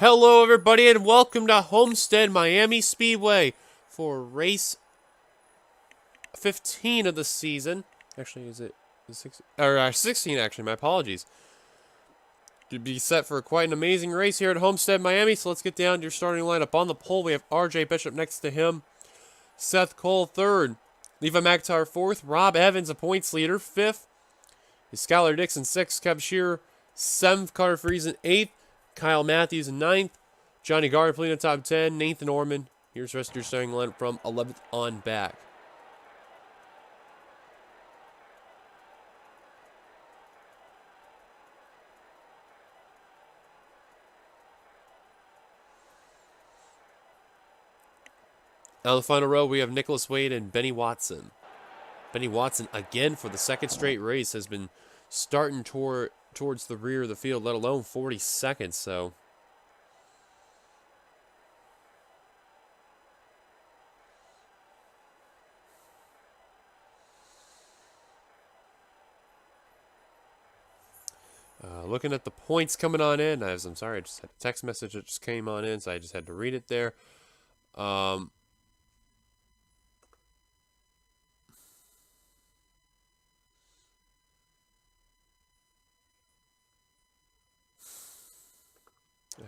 Hello everybody and welcome to Homestead Miami Speedway for race 15 of the season. Actually, is it 16 actually, my apologies. To be set for quite an amazing race here at Homestead Miami, so let's get down to your starting lineup. On the pole, we have RJ Bishop next to him, Seth Cole third, Levi McIntyre fourth, Rob Evans, a points leader, fifth, Skylar Dixon sixth, Kev Shearer seventh, Carter Friesen eighth, Kyle Matthews in 9th. Johnny Gardner playing in the top 10. Nathan Orman. Here's the rest of your starting lineup from 11th on back. On the final row, we have Nicholas Wade and Benny Watson. Benny Watson, again for the second straight race, has been starting towards the rear of the field, let alone 40 seconds, so... looking at the points coming on in, I'm sorry, I just had a text message that just came on in, so I just had to read it there.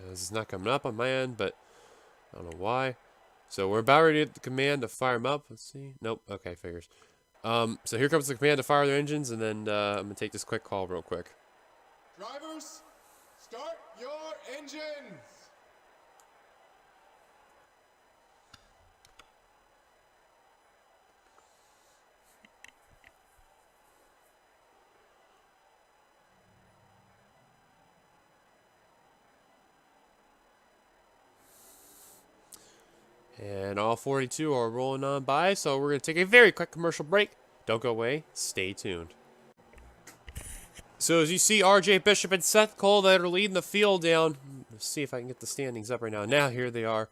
This is not coming up on my end, but I don't know why. So we're about ready to get the command to fire them up. Let's see. Nope. Okay, figures. So here comes the command to fire their engines, and then I'm going to take this quick call real quick. Drivers, start your engines! And all 42 are rolling on by, so we're going to take a very quick commercial break. Don't go away. Stay tuned. So as you see, RJ Bishop and Seth Cole that are leading the field down. Let's see if I can get the standings up right now. Now, here they are.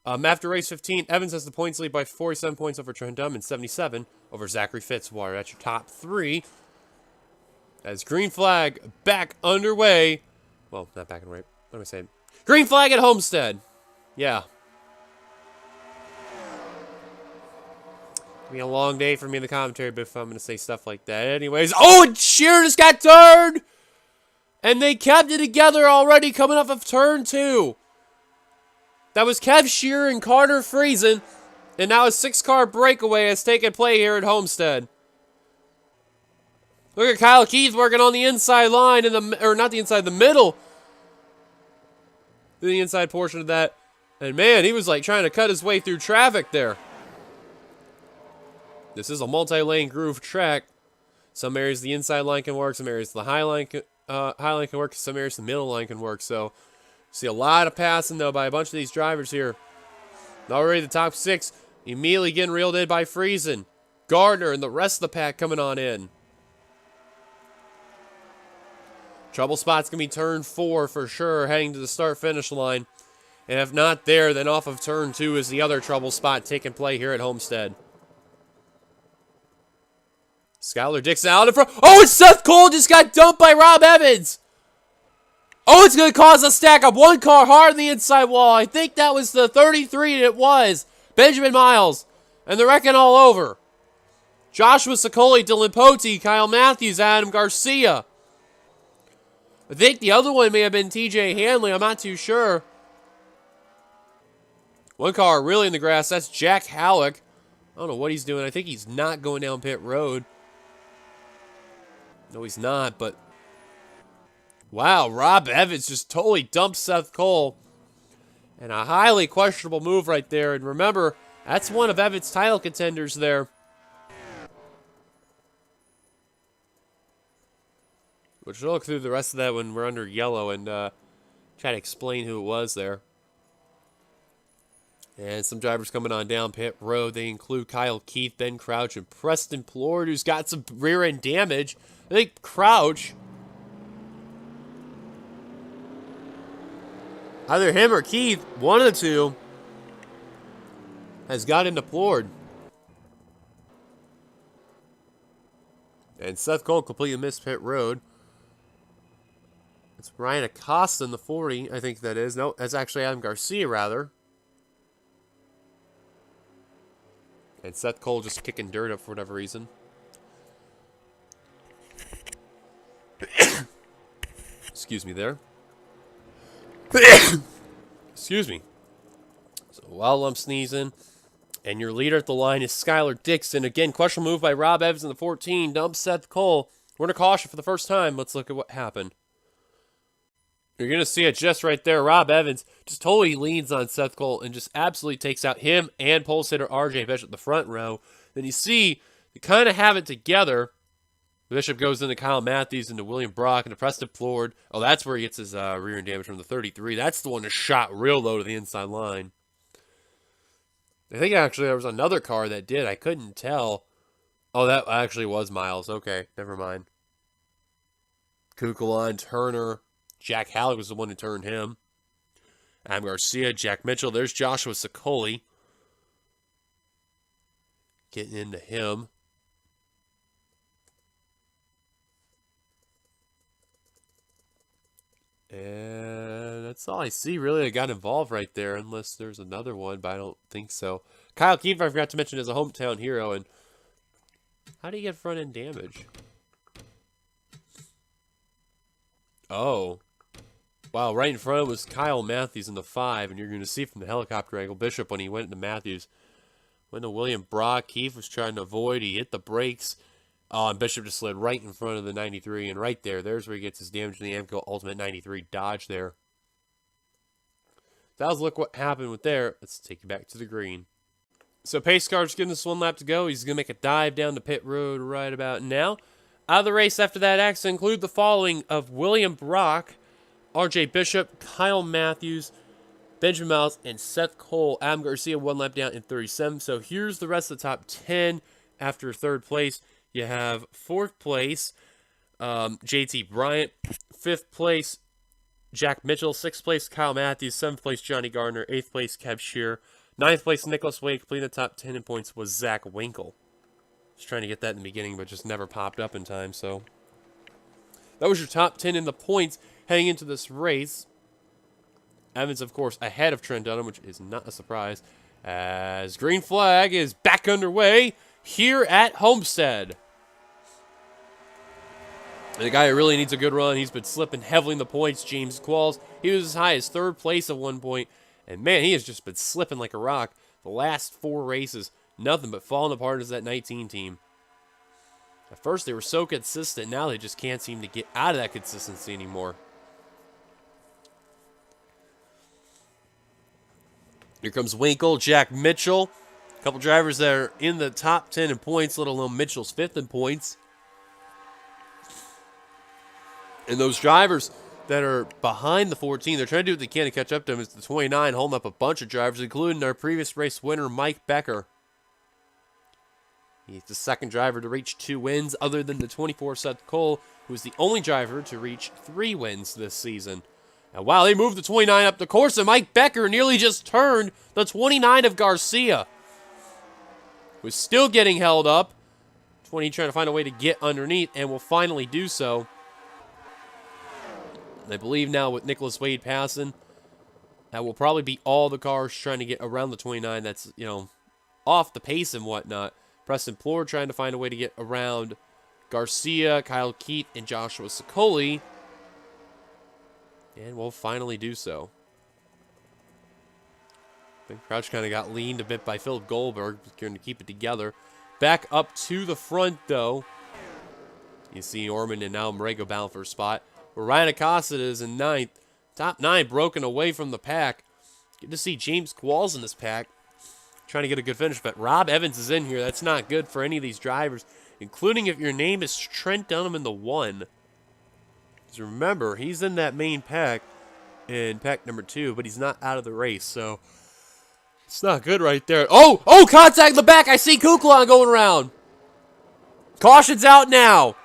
After race 15, Evans has the points lead by 47 points over Trent Dunn and 77 over Zachary Fitzwater. That's your top three. As green flag back underway. Well, not back underway. What am I saying? Green flag at Homestead. Yeah. It'll be a long day for me in the commentary booth if I'm going to say stuff like that. Anyways, oh, and Shearer just got turned! And they kept it together already coming off of turn 2. That was Kev Shearer and Carter Friesen. And now a 6-car breakaway has taken play here at Homestead. Look at Kyle Keith working on the inside line, or not the inside, the middle. The inside portion of that. And man, he was like trying to cut his way through traffic there. This is a multi-lane groove track. Some areas the inside line can work, some areas the high line can work, some areas the middle line can work. So, see a lot of passing though by a bunch of these drivers here. Already the top 6 immediately getting reeled in by Friesen, Gardner, and the rest of the pack coming on in. Trouble spot's gonna be turn 4 for sure, heading to the start-finish line. And if not there, then off of turn 2 is the other trouble spot taking play here at Homestead. Skylar Dixon out in front. Oh, and Seth Cole just got dumped by Rob Evans. Oh, it's going to cause a stack up. One car hard on the inside wall. I think that was the 33 it was. Benjamin Miles. And they're wrecking all over. Joshua Sicoli, Dylan Pote, Kyle Matthews, Adam Garcia. I think the other one may have been TJ Hanley. I'm not too sure. One car really in the grass. That's Jack Halleck. I don't know what he's doing. I think he's not going down pit road. No, he's not, but... Wow, Rob Evans just totally dumped Seth Cole. And a highly questionable move right there. And remember, that's one of Evans' title contenders there. Which we'll look through the rest of that when we're under yellow and try to explain who it was there. And some drivers coming on down pit road. They include Kyle Keith, Ben Crouch, and Preston Plord, who's got some rear-end damage. I think Crouch, either him or Keith, one of the two, has got into Plord. And Seth Cole completely missed pit road. It's Ryan Acosta in the 40, I think that is. No, that's actually Adam Garcia, rather. And Seth Cole just kicking dirt up for whatever reason. Excuse me there. Excuse me. So while I'm sneezing, and your leader at the line is Skylar Dixon. Again, questionable move by Rob Evans in the 14. Dumps Seth Cole. We're in a caution for the first time. Let's look at what happened. You're going to see it just right there. Rob Evans just totally leans on Seth Cole and just absolutely takes out him and pole sitter RJ Bishop the front row. Then you see they kind of have it together. Bishop goes into Kyle Matthews, into William Brock, into Preston Plord. Oh, that's where he gets his rear end damage from the 33. That's the one that shot real low to the inside line. I think actually there was another car that did. I couldn't tell. Oh, that actually was Miles. Okay, never mind. Kukulon, Turner, Jack Halleck was the one who turned him. Adam Garcia, Jack Mitchell. There's Joshua Sicoli. Getting into him. And that's all I see, really. I got involved right there, unless there's another one, but I don't think so. Kyle Keefe, I forgot to mention, is a hometown hero. And how do you get front-end damage? Oh. Wow, right in front was Kyle Matthews in the 5, and you're going to see from the helicopter angle, Bishop, when he went into Matthews, went to William Brock. Keefe was trying to avoid. He hit the brakes. Oh, and Bishop just slid right in front of the 93, and right there's where he gets his damage in the Amco Ultimate 93 Dodge there. That was look what happened with there. Let's take you back to the green. So Pace Car's giving us one lap to go. He's going to make a dive down the pit road right about now. Out of the race after that accident include the following of William Brock, RJ Bishop, Kyle Matthews, Benjamin Miles, and Seth Cole. Adam Garcia one lap down in 37. So here's the rest of the top 10 after third place. You have fourth place, JT Bryant. Fifth place, Jack Mitchell. Sixth place, Kyle Matthews. Seventh place, Johnny Gardner. Eighth place, Kev Shearer. Ninth place, Nicholas Wade. Completing the top 10 in points was Zach Winkle. Just trying to get that in the beginning, but just never popped up in time. So that was your top 10 in the points heading into this race. Evans, of course, ahead of Trent Dunham, which is not a surprise, as green flag is back underway here at Homestead. And the guy who really needs a good run, he's been slipping heavily in the points, James Qualls. He was as high as third place at one point, and man, he has just been slipping like a rock. The last 4 races, nothing but falling apart as that 19 team. At first, they were so consistent, now they just can't seem to get out of that consistency anymore. Here comes Winkle, Jack Mitchell. A couple drivers that are in the top 10 in points, let alone Mitchell's 5th in points. And those drivers that are behind the 14, they're trying to do what they can to catch up to them. It's the 29 holding up a bunch of drivers, including our previous race winner, Mike Becker. He's the second driver to reach 2 wins, other than the 24 Seth Cole, who is the only driver to reach 3 wins this season. And wow, they moved the 29 up the course, and Mike Becker nearly just turned the 29 of Garcia. Was still getting held up. 20 trying to find a way to get underneath, and will finally do so. I believe now with Nicholas Wade passing, that will probably be all the cars trying to get around the 29 that's, off the pace and whatnot. Preston Plord trying to find a way to get around Garcia, Kyle Keith, and Joshua Sicoli. And will finally do so. Big Crouch kind of got leaned a bit by Philip Goldberg, going to keep it together. Back up to the front, though. You see Orman and now Morego bound for a spot. Where Ryan Acosta is in 9th. Top 9 broken away from the pack. Good to see James Qualls in this pack. Trying to get a good finish, but Rob Evans is in here. That's not good for any of these drivers, including if your name is Trent Dunham in the 1. Because remember, he's in that main pack in pack number 2, but he's not out of the race, so it's not good right there. Oh, contact in the back. I see Kukulon going around. Caution's out now.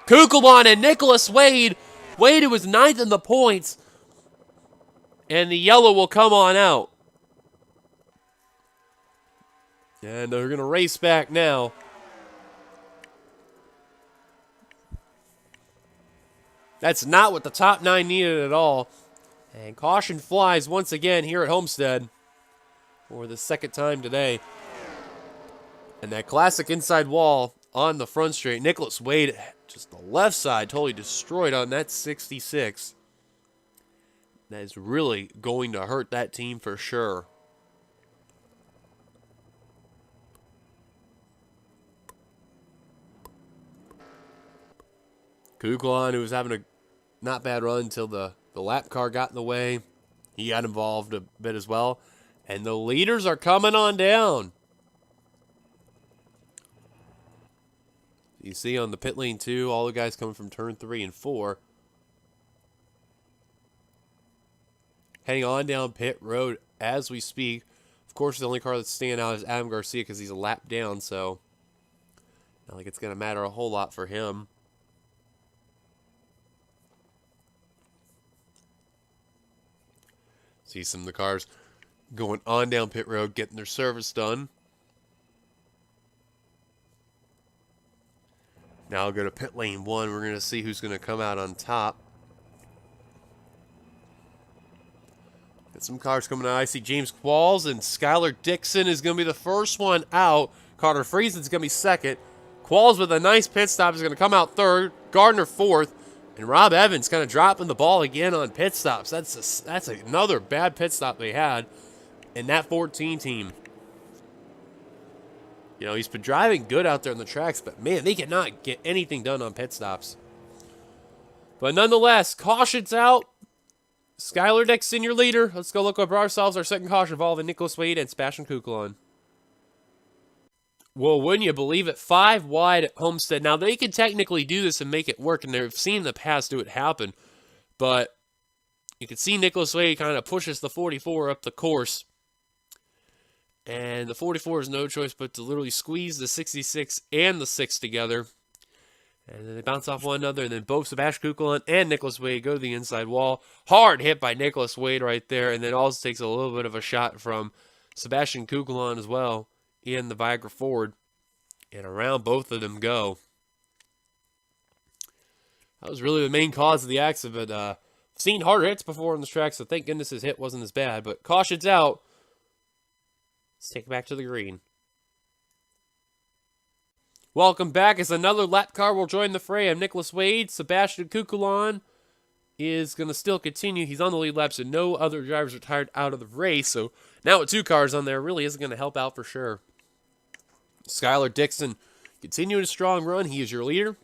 Kukulon and Nicholas Wade. Wade, who was 9th in the points. And the yellow will come on out. And they're going to race back now. That's not what the top 9 needed at all. And caution flies once again here at Homestead for the second time today. And that classic inside wall on the front straight. Nicholas Wade, just the left side, totally destroyed on that 66. That is really going to hurt that team for sure. Kukulon, who was having a not bad run until the lap car got in the way. He got involved a bit as well. And the leaders are coming on down. You see on the pit lane 2, all the guys coming from turn 3 and 4. Heading on down pit road as we speak. Of course, the only car that's standing out is Adam Garcia because he's a lap down, so not like it's going to matter a whole lot for him. See some of the cars going on down pit road, getting their service done. Now I'll go to pit lane 1. We're going to see who's going to come out on top. Got some cars coming out. I see James Qualls and Skylar Dixon is going to be the first one out. Carter Friesen's going to be second. Qualls with a nice pit stop is going to come out third. Gardner fourth. And Rob Evans kind of dropping the ball again on pit stops. That's another bad pit stop they had in that 14 team. You know, he's been driving good out there on the tracks, but man, they cannot get anything done on pit stops. But nonetheless, caution's out. Skylar Dixon, your leader. Let's go look up ourselves our second caution involving Nicholas Wade and Sebastian Kukulon. Well, wouldn't you believe it? 5 wide at Homestead. Now, they can technically do this and make it work, and they've seen in the past do it happen. But you can see Nicholas Wade kind of pushes the 44 up the course. And the 44 is no choice but to literally squeeze the 66 and the 6 together. And then they bounce off one another, and then both Sebastian Kukulon and Nicholas Wade go to the inside wall. Hard hit by Nicholas Wade right there, and then also takes a little bit of a shot from Sebastian Kukulon as well in the Viagra Ford. And around both of them go. That was really the main cause of the accident. I've seen harder hits before on this track, so thank goodness his hit wasn't as bad. But caution's out. Let's take it back to the green. Welcome back as another lap car will join the fray. I'm Nicholas Wade. Sebastian Kukulon is going to still continue. He's on the lead lap, so no other drivers retired out of the race. So now with 2 cars on there, really isn't going to help out for sure. Skylar Dixon continuing a strong run. He is your leader.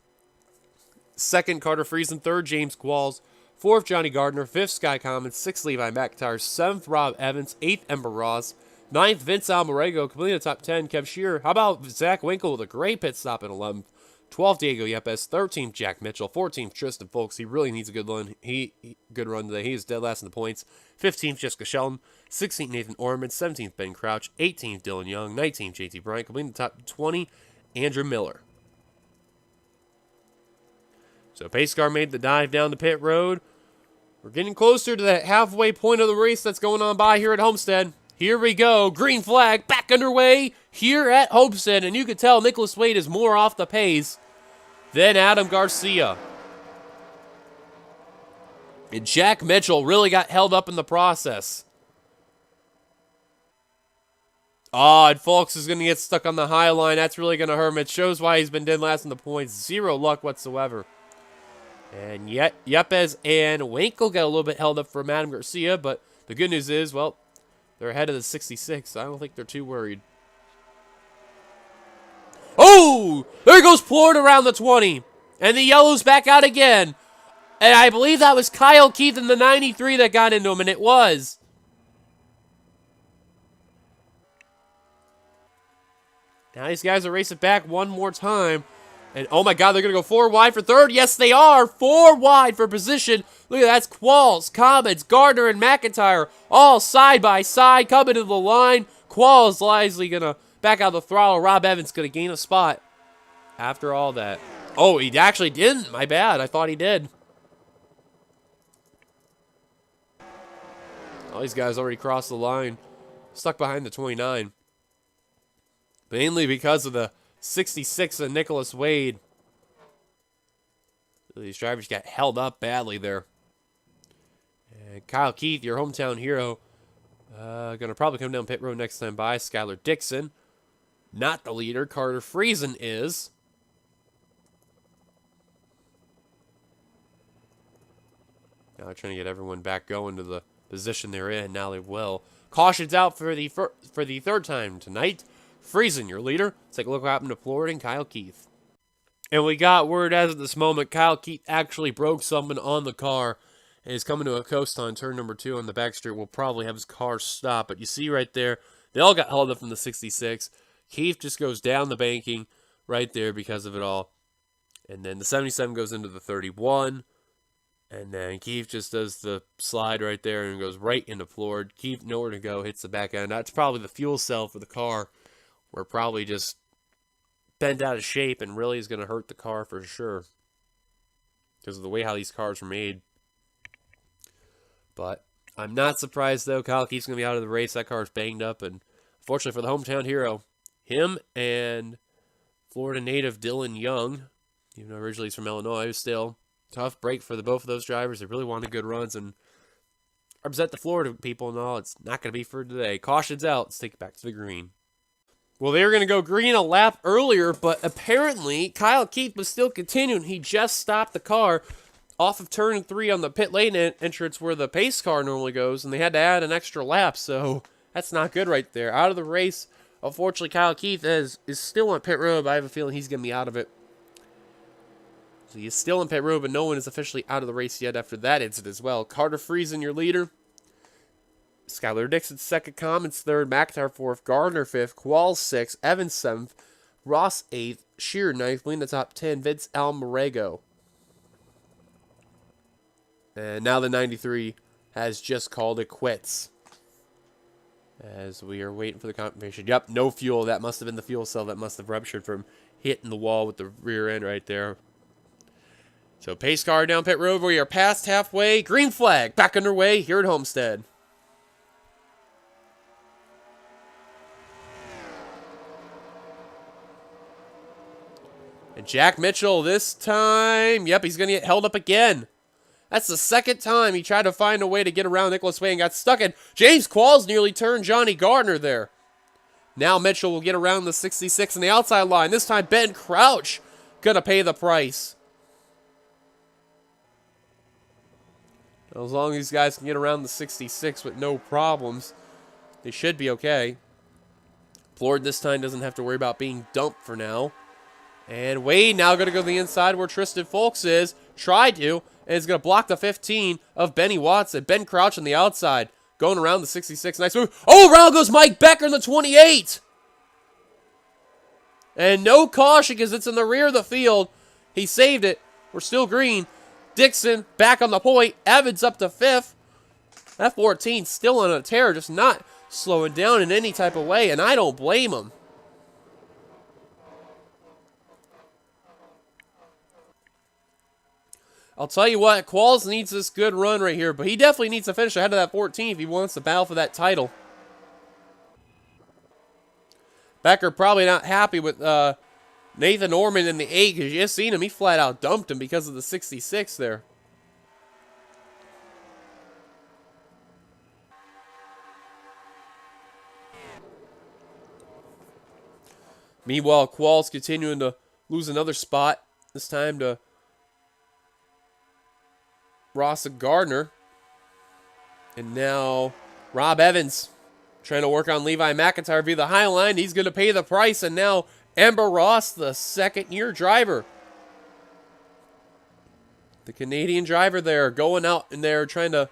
Second, Carter Friesen. Third, James Qualls. Fourth, Johnny Gardner. Fifth, Sky Commons. Sixth, Levi McIntyre. Seventh, Rob Evans. Eighth, Ember Ross. Ninth, Vince Almarego, completing the top 10. Kev Shearer. How about Zach Winkle with a great pit stop in 11th? 12th, Diego Yepes. 13th, Jack Mitchell. 14th, Tristan Folks. He really needs a good run. Good run today. He is dead last in the points. 15th, Jessica Shelton. 16th, Nathan Orman. 17th, Ben Crouch. 18th, Dylan Young. 19th, JT Bryant. Completing the top 20, Andrew Miller. So pace car made the dive down the pit road. We're getting closer to that halfway point of the race that's going on by here at Homestead. Here we go. Green flag back underway here at Homestead. And you can tell Nicholas Wade is more off the pace than Adam Garcia. And Jack Mitchell really got held up in the process. And Folks is going to get stuck on the high line. That's really going to hurt him. It shows why he's been dead last in the points. Zero luck whatsoever. And yet, Yepes and Winkle got a little bit held up from Adam Garcia. But the good news is, well, they're ahead of the 66. I don't think they're too worried. Oh! There goes Plord around the 20. And the yellow's back out again. And I believe that was Kyle Keith in the 93 that got into him. And it was. Now these guys are racing back one more time. And oh my god, they're going to go 4 wide for third. Yes, they are. 4 wide for position. Look at that. That's Qualls, Commons, Gardner, and McIntyre all side by side coming to the line. Qualls wisely going to back out the throttle. Rob Evans going to gain a spot after all that. Oh, he actually didn't. My bad. I thought he did. All these guys already crossed the line. Stuck behind the 29. Mainly because of the 66 of Nicholas Wade. These drivers got held up badly there. And Kyle Keith, your hometown hero, going to probably come down pit road next time by. Skylar Dixon, not the leader. Carter Friesen is. Now trying to get everyone back going to the position they're in. Now they will. Cautions out for the third time tonight. Friesen, your leader. Let's take a look what happened to Florida and Kyle Keith. And we got word as of this moment, Kyle Keith actually broke something on the car and is coming to a coast on turn number 2 on the back straight. Will probably have his car stop. But you see right there, they all got held up from the 66. Keith just goes down the banking right there because of it all. And then the 77 goes into the 31. And then Keith just does the slide right there and goes right into Floored. Keith nowhere to go, hits the back end. That's probably the fuel cell for the car. Where probably just bent out of shape and really is going to hurt the car for sure. Because of the way how these cars are made. But I'm not surprised though. Kyle Keith's going to be out of the race. That car's banged up. And unfortunately for the hometown hero, him and Florida native Dylan Young, even though originally he's from Illinois, still tough break for both of those drivers. They really wanted good runs and represent the Florida people and all. It's not going to be for today. Caution's out. Let's take it back to the green. Well, they were going to go green a lap earlier, but apparently Kyle Keith was still continuing. He just stopped the car off of turn 3 on the pit lane entrance where the pace car normally goes, and they had to add an extra lap, so that's not good right there. Out of the race, unfortunately, Kyle Keith is still on pit road, but I have a feeling he's going to be out of it. So he's still in pit road, but no one is officially out of the race yet after that incident as well. Carter Friesen, your leader. Skylar Dixon, 2nd. Commons, 3rd. McIntyre, 4th. Gardner, 5th. Qualls, 6th. Evans, 7th. Ross, 8th. Shearer, 9th. Leading the top 10. Vince Almarego. And now the 93 has just called it quits. As we are waiting for the confirmation. Yep, no fuel. That must have been the fuel cell that must have ruptured from hitting the wall with the rear end right there. So pace car down pit road. We are past halfway. Green flag back underway here at Homestead. And Jack Mitchell this time, yep, he's going to get held up again. That's the 2nd time he tried to find a way to get around Nicholas Way and got stuck in. James Qualls nearly turned Johnny Gardner there. Now Mitchell will get around the 66 on the outside line. This time Ben Crouch going to pay the price. As long as these guys can get around the 66 with no problems, they should be okay. Floored this time doesn't have to worry about being dumped for now. And Wade now going to go to the inside where Tristan Folks is. Tried to. And is going to block the 15 of Benny Watson. Ben Crouch on the outside. Going around the 66. Nice move. Oh, around goes Mike Becker in the 28. And no caution because it's in the rear of the field. He saved it. We're still green. Dixon back on the point. Evans up to 5th. That 14 still on a tear. Just not slowing down in any type of way. And I don't blame him. I'll tell you what, Qualls needs this good run right here, but he definitely needs to finish ahead of that 14 if he wants to battle for that title. Becker probably not happy with Nathan Orman in the 8 because you just seen him. He flat out dumped him because of the 66 there. Meanwhile, Qualls continuing to lose another spot, this time to Ross Gardner. And now Rob Evans trying to work on Levi McIntyre via the high line. He's going to pay the price. And now Amber Ross, the 2nd-year driver. The Canadian driver there going out in there trying to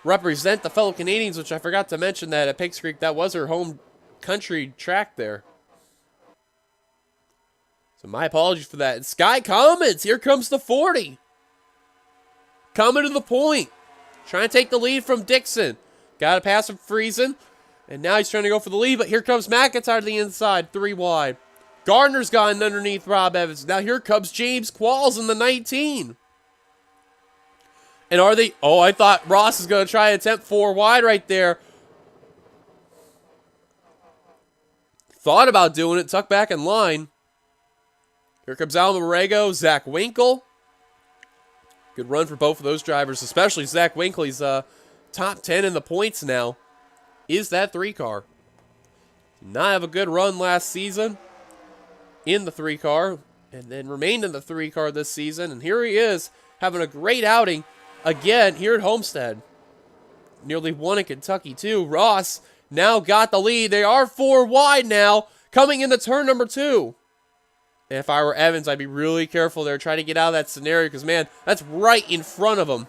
represent the fellow Canadians, which I forgot to mention that at Pigs Creek, that was her home country track there. So my apologies for that. And Sky Comments, here comes the 40. Coming to the point. Trying to take the lead from Dixon. Got a pass from Friesen. And now he's trying to go for the lead, but here comes McIntyre to the inside, 3 wide. Gardner's gotten underneath Rob Evans. Now here comes James Qualls in the 19. And are they... Oh, I thought Ross is going to try to attempt 4 wide right there. Thought about doing it, tuck back in line. Here comes Almarego, Zach Winkle. Good run for both of those drivers, especially Zach Winkley's top 10 in the points now. Is that 3-car. Did not have a good run last season in the 3-car, and then remained in the 3-car this season. And here he is, having a great outing again here at Homestead. Nearly won in Kentucky, too. Ross now got the lead. They are 4 wide now, coming into turn number 2. And if I were Evans, I'd be really careful there, trying to get out of that scenario, because, man, that's right in front of him.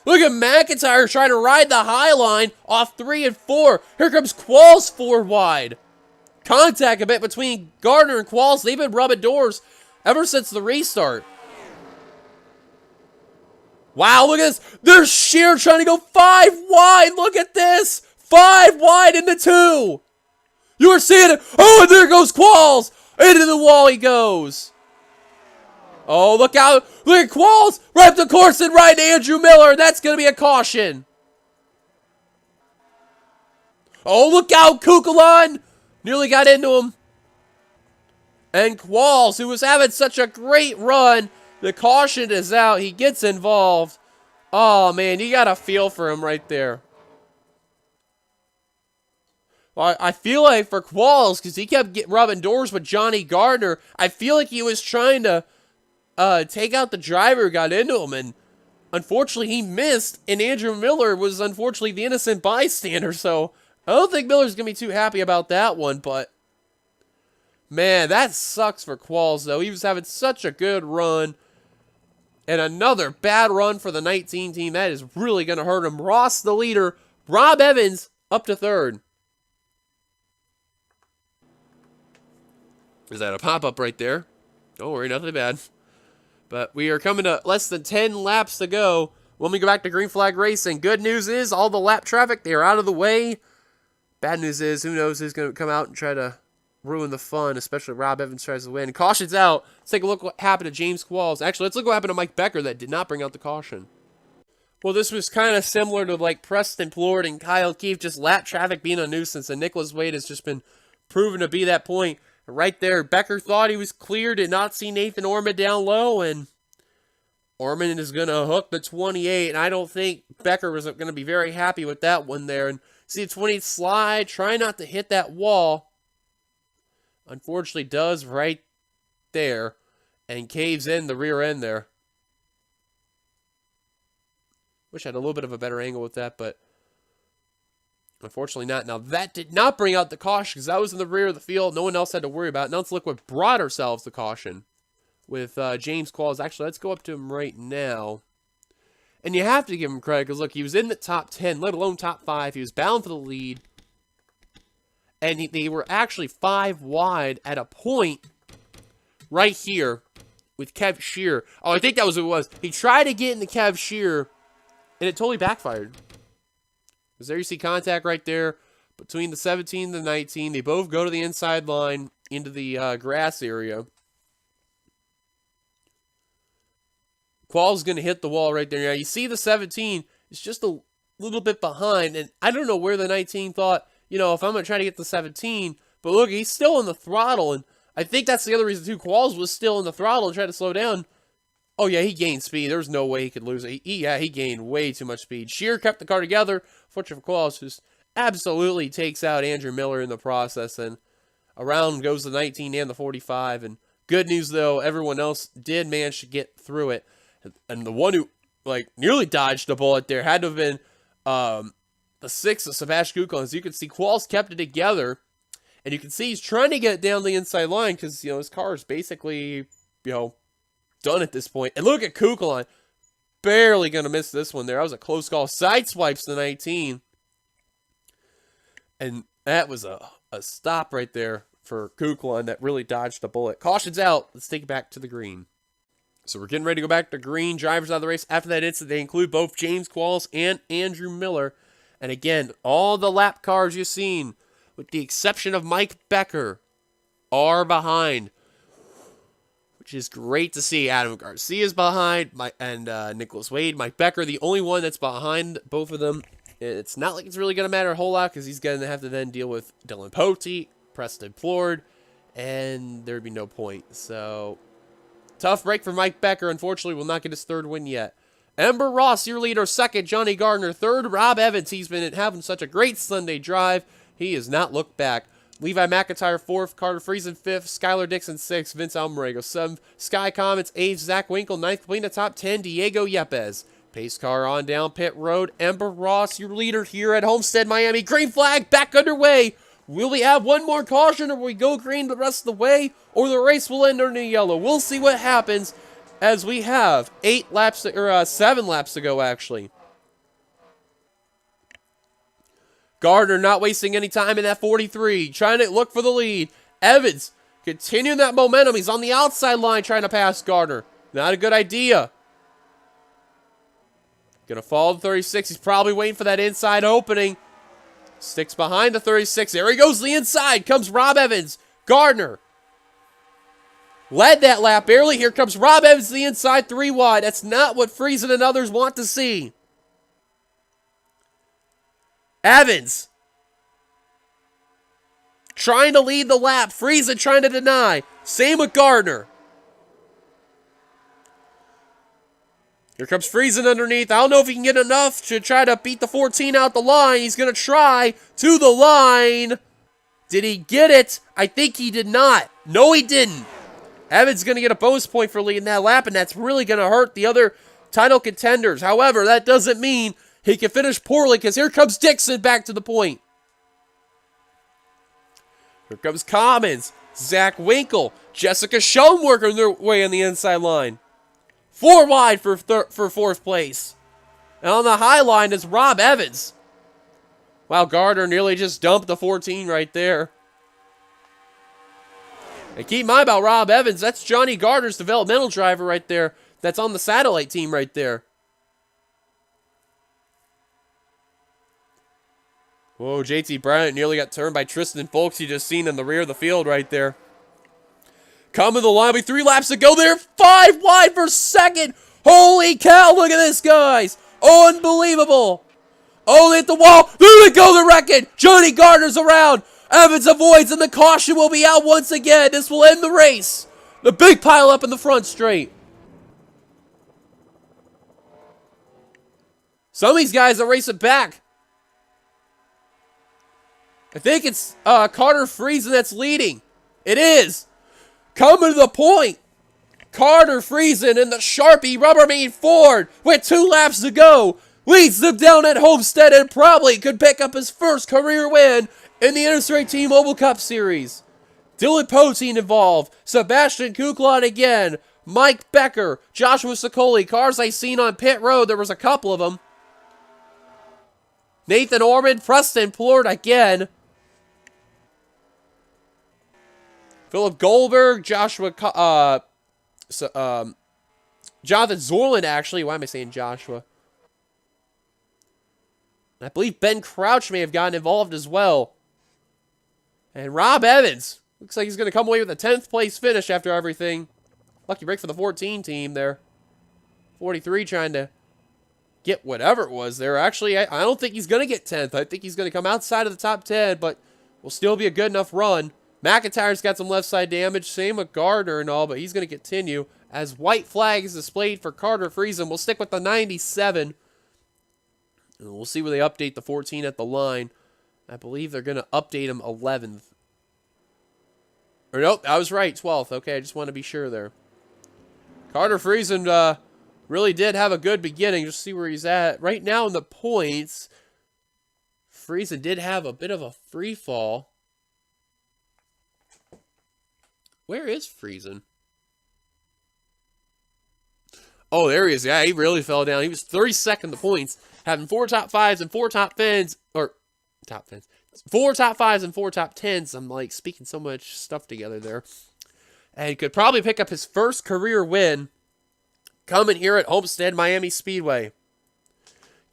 Look at McIntyre trying to ride the high line off 3 and 4. Here comes Qualls 4 wide. Contact a bit between Gardner and Qualls. They've been rubbing doors ever since the restart. Wow, look at this. There's Shear trying to go 5 wide. Look at this. 5 wide into 2. You are seeing it. Oh, and there goes Qualls. Into the wall he goes. Oh, look out. Look at Qualls. Right up the course and right to Andrew Miller. That's going to be a caution. Oh, look out. Kukulon nearly got into him. And Qualls, who was having such a great run, the caution is out. He gets involved. Oh, man, you got a feel for him right there. Well, I feel like for Qualls, because he kept rubbing doors with Johnny Gardner, I feel like he was trying to take out the driver who got into him, and unfortunately he missed, and Andrew Miller was unfortunately the innocent bystander, so I don't think Miller's going to be too happy about that one, but man, that sucks for Qualls, though. He was having such a good run, and another bad run for the 19 team. That is really going to hurt him. Ross, the leader. Rob Evans, up to 3rd. Is that a pop-up right there? Don't worry, nothing bad. But we are coming to less than 10 laps to go when we go back to green flag racing. Good news is all the lap traffic, they are out of the way. Bad news is, who knows who's going to come out and try to ruin the fun, especially Rob Evans tries to win. Caution's out. Let's take a look what happened to James Qualls. Actually, let's look what happened to Mike Becker that did not bring out the caution. Well, this was kind of similar to like Preston Plord and Kyle Keefe, just lap traffic being a nuisance, and Nicholas Wade has just been proven to be that point. Right there, Becker thought he was clear, did not see Nathan Orman down low, and Orman is going to hook the 28, and I don't think Becker was going to be very happy with that one there. And see the 28 slide, try not to hit that wall. Unfortunately, does right there, and caves in the rear end there. Wish I had a little bit of a better angle with that, but unfortunately not. Now, that did not bring out the caution because that was in the rear of the field. No one else had to worry about it. Now, let's look what brought ourselves the caution with James Qualls. Actually, let's go up to him right now. And you have to give him credit because, look, he was in the top 10, let alone top 5. He was bound for the lead. And they were actually 5 wide at a point right here with Kev Shear. Oh, I think that was what it was. He tried to get into Kev Shear, and it totally backfired. Because there you see contact right there between the 17 and the 19. They both go to the inside line into the grass area. Qualls going to hit the wall right there. Now, you see the 17 is just a little bit behind. And I don't know where the 19 thought, you know, if I'm going to try to get the 17. But look, he's still in the throttle. And I think that's the other reason, too. Qualls was still in the throttle and tried to slow down. Oh, yeah, he gained speed. There was no way he could lose it. He gained way too much speed. Shear kept the car together. Fortunate for Qualls, just absolutely takes out Andrew Miller in the process. And around goes the 19 and the 45. And good news, though, everyone else did manage to get through it. And the one who, like, nearly dodged a bullet there had to have been the 6 of Sebastian Kukulon. As you can see, Qualls kept it together. And you can see he's trying to get down the inside line because, you know, his car is basically, you know, done at this point. And look at Kukulon. Barely going to miss this one there. That was a close call. Sideswipes the 19. And that was a stop right there for Kukulon that really dodged a bullet. Caution's out. Let's take it back to the green. So we're getting ready to go back to green. Drivers out of the race. After that incident, they include both James Qualls and Andrew Miller. And again, all the lap cars you've seen, with the exception of Mike Becker, are behind. Which is great to see. Adam Garcia's behind, and Nicholas Wade. Mike Becker, the only one that's behind both of them. It's not like it's really going to matter a whole lot because he's going to have to then deal with Dylan Pote, Preston Plord, and there'd be no point. So, Tough break for Mike Becker. Unfortunately, will not get his third win yet. Ember Ross, your leader. Second, Johnny Gardner. Third, Rob Evans. He's been having such a great Sunday drive. He has not looked back. Levi McIntyre, fourth. Carter Friesen, fifth. Skylar Dixon, sixth. Vince Almarego, seventh. Sky Comets, eighth. Zach Winkle, ninth. Completing the top 10, Diego Yepes. Pace car on down pit road. Ember Ross, your leader here at Homestead, Miami. Green flag back underway. Will we have one more caution, or will we go green the rest of the way, or the race will end in yellow? We'll see what happens as we have 7 laps to go, actually. Gardner not wasting any time in that 43, trying to look for the lead. Evans continuing that momentum. He's on the outside line trying to pass Gardner. Not a good idea. Gonna follow the 36. He's probably waiting for that inside opening. Sticks behind the 36. There he goes, the inside. Comes Rob Evans. Gardner led that lap barely. Here comes Rob Evans to the inside, 3 wide. That's not what Friesen and others want to see. Evans trying to lead the lap. Friesen trying to deny. Same with Gardner. Here comes Friesen underneath. I don't know if he can get enough to try to beat the 14 out the line. He's going to try to the line. Did he get it? I think he did not. No, he didn't. Evans going to get a bonus point for leading that lap, and that's really going to hurt the other title contenders. However, that doesn't mean he can finish poorly, because here comes Dixon back to the point. Here comes Commons, Zach Winkle, Jessica Schoen working their way on the inside line. 4 wide for 4th place. And on the high line is Rob Evans. Wow, Gardner nearly just dumped the 14 right there. And keep in mind about Rob Evans, that's Johnny Gardner's developmental driver right there. That's on the satellite team right there. Whoa, JT Bryant nearly got turned by Tristan Folks. You just seen in the rear of the field right there. Coming to the line with 3 laps to go there. 5 wide for second. Holy cow, look at this, guys. Unbelievable. Oh, they hit the wall. There they go, the wreck-it. Johnny Gardner's around. Evans avoids, and the caution will be out once again. This will end the race. The big pile up in the front straight. Some of these guys are racing back. I think it's Carter Friesen that's leading. It is. Coming to the point. Carter Friesen in the Sharpie Rubbermaid Ford with 2 laps to go. Leads them down at Homestead and probably could pick up his first career win in the NNSCRA T-Mobile Cup Series. Dylan Poteen involved. Sebastian Kuklon again. Mike Becker. Joshua Sicoli. Cars I seen on pit road. There was a couple of them. Nathan Ormond. Preston Plord again. Philip Goldberg, Jonathan Zorland, actually. Why am I saying Joshua? I believe Ben Crouch may have gotten involved as well. And Rob Evans. Looks like he's going to come away with a 10th place finish after everything. Lucky break for the 14 team there. 43 trying to get whatever it was there. Actually, I don't think he's going to get 10th. I think he's going to come outside of the top 10, but will still be a good enough run. McIntyre's got some left side damage, same with Gardner and all, but he's going to continue. As white flag is displayed for Carter Friesen, we'll stick with the 97. And we'll see where they update the 14 at the line. I believe they're going to update him 11th. Or nope, I was right, 12th. Okay, I just want to be sure there. Carter Friesen really did have a good beginning. Just see where he's at. Right now in the points, Friesen did have a bit of a free fall. Where is Friesen? Oh, there he is. Yeah, he really fell down. He was 32nd the points, having 4 top 5s and 4 top 10s. Or, top 10s. 4 top 5s and 4 top 10s. I'm, like, speaking so much stuff together there. And he could probably pick up his first career win coming here at Homestead Miami Speedway.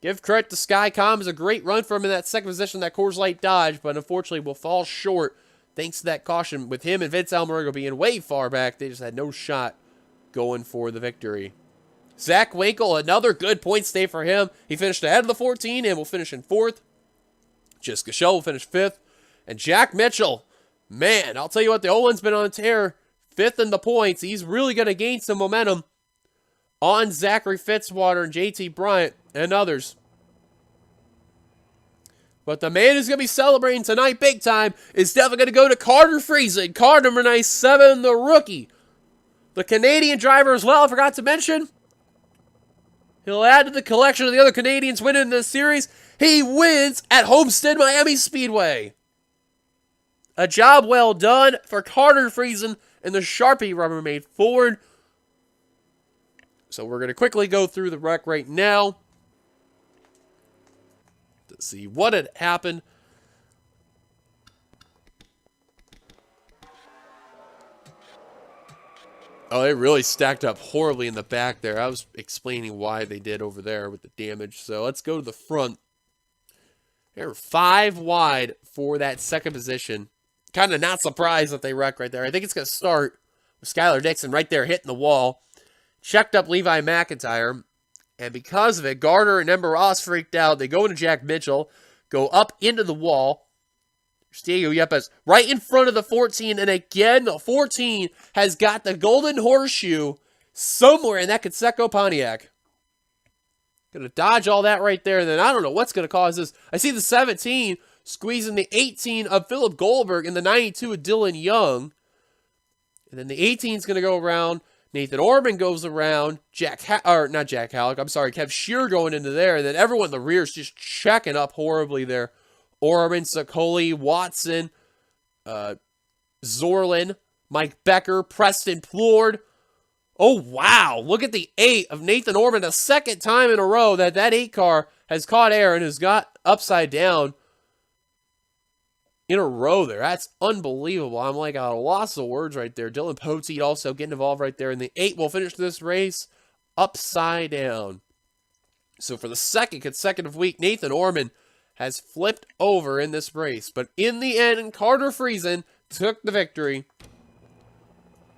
Give credit to Skycom. It was a great run for him in that second position, that Coors Light Dodge, but unfortunately will fall short thanks to that caution. With him and Vince Almarego being way far back, they just had no shot going for the victory. Zach Winkle, another good point stay for him. He finished ahead of the 14 and will finish in 4th. Jessica Schoen will finish 5th. And Jack Mitchell, man, I'll tell you what, the O-line's been on a tear. 5th in the points. He's really going to gain some momentum on Zachary Fitzwater and JT Bryant and others. But the man who's going to be celebrating tonight big time is definitely going to go to Carter Friesen. Car number 97, the rookie. The Canadian driver as well, I forgot to mention. He'll add to the collection of the other Canadians winning this series. He wins at Homestead Miami Speedway. A job well done for Carter Friesen and the Sharpie Rubbermaid Ford. So we're going to quickly go through the wreck right now to see what had happened. Oh, it really stacked up horribly in the back there. I was explaining why they did over there with the damage. So let's go to the front. They're 5 wide for that second position. Kind of not surprised that they wrecked right there. I think it's going to start with Skylar Dixon right there hitting the wall. Checked up Levi McIntyre. And because of it, Gardner and Ember Ross freaked out. They go into Jack Mitchell. Go up into the wall. Diego Yepes right in front of the 14. And again, the 14 has got the golden horseshoe somewhere in that Conseco Pontiac. Going to dodge all that right there. And then I don't know what's going to cause this. I see the 17 squeezing the 18 of Philip Goldberg and the 92 of Dylan Young. And then the 18 is going to go around. Nathan Orban goes around. Not Jack Halleck. I'm sorry. Kev Shear going into there. And then everyone in the rear is just checking up horribly there. Orban, Sokoli, Watson, Zorlin, Mike Becker, Preston Plord. Oh, wow. Look at the 8 of Nathan Orban. The second time in a row that 8 car has caught air and has got upside down in a row there. That's unbelievable. I'm like at a loss of words right there. Dylan Poteet also getting involved right there. And the 8 will finish this race upside down. So for the second consecutive week, Nathan Orban has flipped over in this race. But in the end, Carter Friesen took the victory.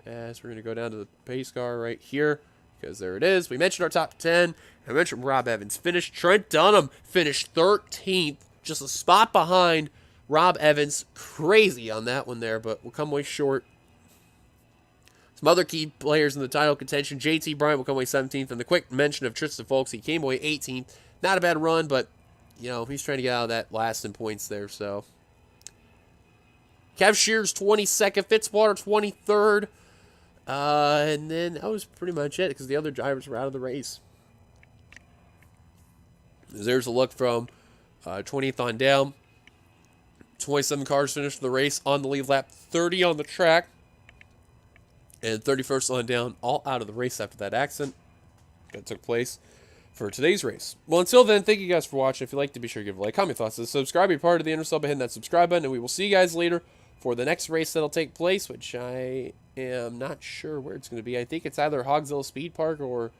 As we're going to go down to the pace car right here, because there it is. We mentioned our top 10. I mentioned Rob Evans finished. Trent Dunham finished 13th, just a spot behind Rob Evans. Crazy on that one there, but we'll come away short. Some other key players in the title contention. JT Bryant will come away 17th. And the quick mention of Tristan Folks, he came away 18th. Not a bad run, but you know, he's trying to get out of that last in points there, so. Kev Shears 22nd, Fitzwater 23rd. And then that was pretty much it because the other drivers were out of the race. There's a look from 20th on down. 27 cars finished the race on the lead lap, 30 on the track. And 31st on down, all out of the race after that accident that took place for today's race. Well, until then, thank you guys for watching. If you'd like to, be sure to give a like, comment, thoughts, and subscribe. Be part of the NNSCRA by hitting that subscribe button, and we will see you guys later for the next race that'll take place, which I am not sure where it's going to be. I think it's either Hogsville Speed Park or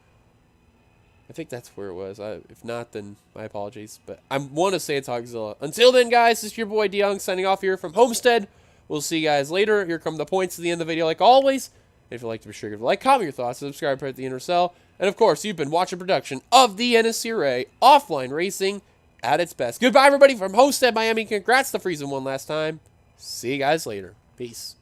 I think that's where it was. If not, then my apologies. But I want to say it's Hogsville. Until then, guys, this is your boy DeYoung signing off here from Homestead. We'll see you guys later. Here come the points at the end of the video, like always. If you'd like to, be sure to give a like, comment your thoughts, subscribe to the NNSCRA. And of course, you've been watching production of the NNSCRA offline racing at its best. Goodbye, everybody, from Homestead, Miami. Congrats to Friesen one last time. See you guys later. Peace.